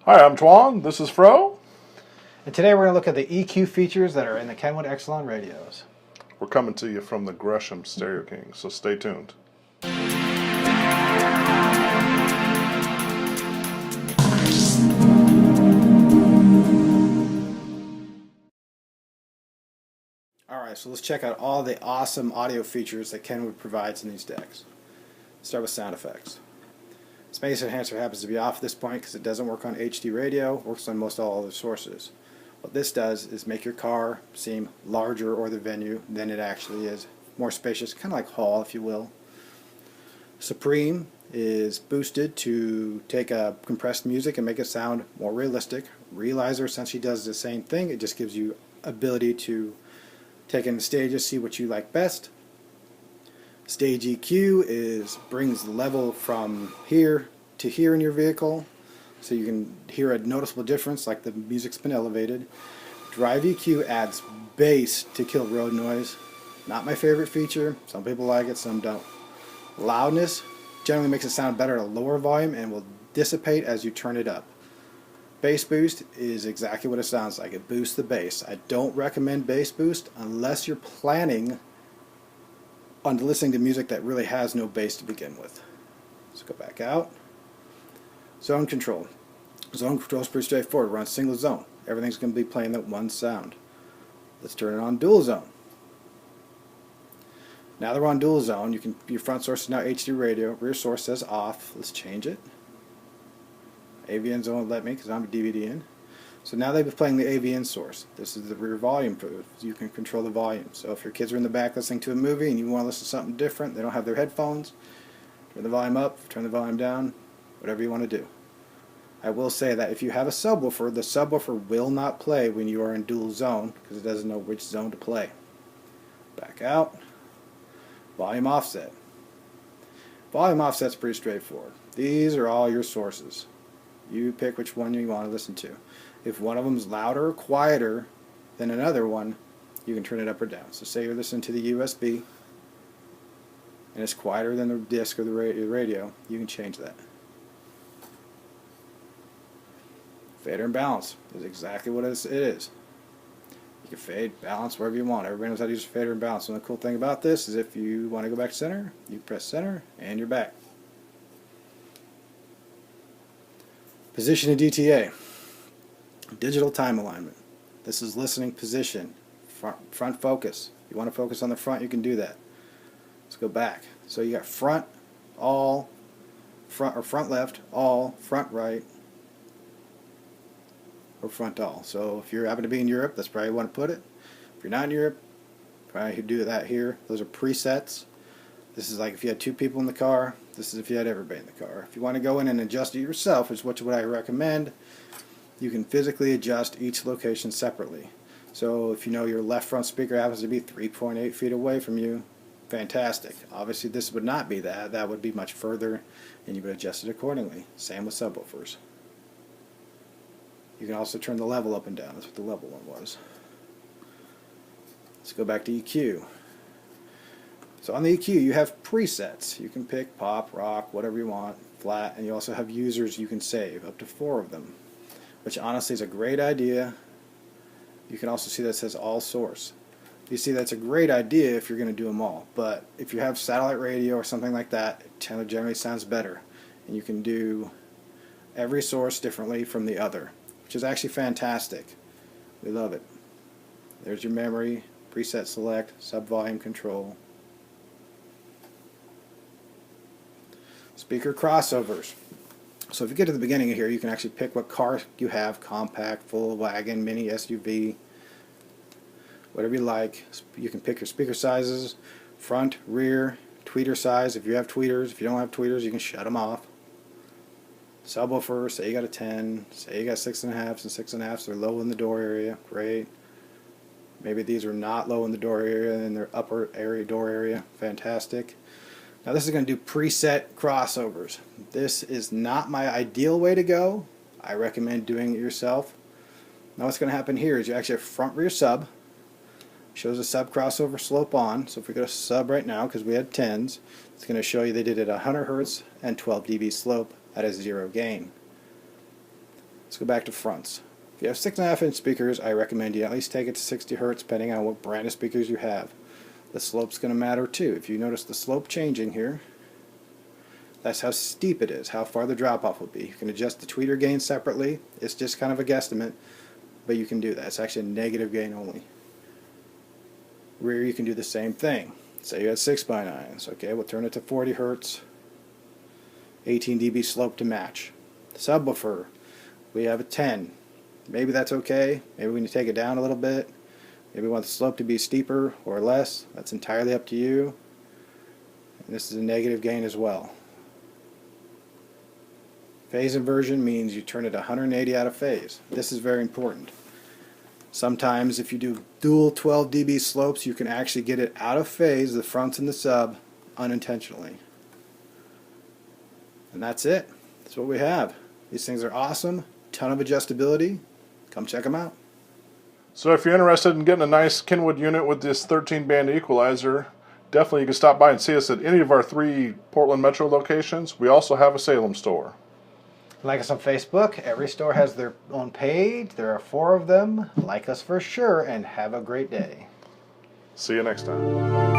Hi, I'm Tuan. This is Fro. And today we're going to look at the EQ features that are in the Kenwood Exelon radios. We're coming to you from the Gresham Stereo King, so stay tuned. Alright, so let's check out all the awesome audio features that Kenwood provides in these decks. Start with sound effects. Space Enhancer happens to be off at this point because it doesn't work on HD radio, works on most all other sources. What this does is make your car seem larger, or the venue, than it actually is. More spacious, kind of like Hall, if you will. Supreme is boosted to take compressed music and make it sound more realistic. Realizer essentially does the same thing. It just gives you ability to take in the stages, see what you like best. Stage EQ brings the level from here to here in your vehicle, so you can hear a noticeable difference, like the music's been elevated. Drive EQ adds bass to kill road noise. Not my favorite feature. Some people like it, some don't. Loudness generally makes it sound better at a lower volume and will dissipate as you turn it up. Bass boost is exactly what it sounds like. It boosts the bass. I don't recommend bass boost unless you're planning on listening to music that really has no bass to begin with. Let's go back out. Zone control. Zone control is pretty straightforward. We're on single zone. Everything's going to be playing that one sound. Let's turn it on dual zone. Now that we're on dual zone, your front source is now HD radio. Rear source says off. Let's change it. AVN zone won't let me because I'm a DVD in. So now they've been playing the AVN source. This is the rear volume. You can control the volume. So if your kids are in the back listening to a movie and you want to listen to something different, they don't have their headphones, turn the volume up, turn the volume down, whatever you want to do. I will say that if you have a subwoofer, the subwoofer will not play when you are in dual zone because it doesn't know which zone to play. Back out. Volume offset. Volume offset's pretty straightforward. These are all your sources. You pick which one you want to listen to. If one of them is louder or quieter than another one, you can turn it up or down. So say you're listening to the USB and it's quieter than the disc or the radio, you can change that. Fader and balance is exactly what it is. You can fade, balance, wherever you want. Everybody knows how to use fader and balance. And the cool thing about this is if you want to go back to center, you press center and you're back. Position and DTA. Digital time alignment. This is listening position. Front focus. If you want to focus on the front, you can do that. Let's go back. So you got front, all, front or front left, all, front right, or front all. So if you happen to be in Europe, that's probably where you want to put it. If you're not in Europe, probably do that here. Those are presets. This is like if you had two people in the car. This is if you had everybody in the car. If you want to go in and adjust it yourself, which is what I recommend, you can physically adjust each location separately. So if you know your left front speaker happens to be 3.8 feet away from you, fantastic. Obviously this would not be that. That would be much further, and you would adjust it accordingly. Same with subwoofers. You can also turn the level up and down. That's what the level one was. Let's go back to EQ. So on the EQ you have presets. You can pick pop, rock, whatever you want, flat, and you also have users you can save, up to 4 of them, which honestly is a great idea. You can also see that it says all source. You see that's a great idea if you're going to do them all, but if you have satellite radio or something like that, it generally sounds better, and you can do every source differently from the other, which is actually fantastic. We love it. There's your memory, preset select, sub-volume control. Speaker crossovers. So if you get to the beginning of here, you can actually pick what car you have, compact, full, wagon, mini, SUV, whatever you like. You can pick your speaker sizes, front, rear, tweeter size if you have tweeters. If you don't have tweeters, you can shut them off. Subwoofer, say you got a 10, say you got 6.5s and 6.5s, they're low in the door area, great. Maybe these are not low in the door area and they're upper area, door area, fantastic. Now this is going to do preset crossovers. This is not my ideal way to go. I recommend doing it yourself. Now what's going to happen here is you actually have front rear sub. Shows a sub crossover slope on. So if we go to sub right now, because we had 10s, it's going to show you they did it at 100 Hz and 12 dB slope at a 0 gain. Let's go back to fronts. If you have 6.5-inch speakers, I recommend you at least take it to 60 Hertz depending on what brand of speakers you have. The slope's going to matter too. If you notice the slope changing here, that's how steep it is, how far the drop-off will be. You can adjust the tweeter gain separately. It's just kind of a guesstimate, but you can do that. It's actually a negative gain only. Rear, you can do the same thing. Say you had 6x9s. Okay, we'll turn it to 40 Hertz, 18 dB slope to match. Subwoofer, we have a 10. Maybe that's okay. Maybe we need to take it down a little bit. Maybe we want the slope to be steeper or less. That's entirely up to you. And this is a negative gain as well. Phase inversion means you turn it 180 out of phase. This is very important. Sometimes if you do dual 12 dB slopes, you can actually get it out of phase, the fronts and the sub, unintentionally. And that's it. That's what we have. These things are awesome. Ton of adjustability. Come check them out. So if you're interested in getting a nice Kenwood unit with this 13-band equalizer, definitely you can stop by and see us at any of our 3 Portland Metro locations. We also have a Salem store. Like us on Facebook. Every store has their own page. There are 4 of them. Like us for sure, and have a great day. See you next time.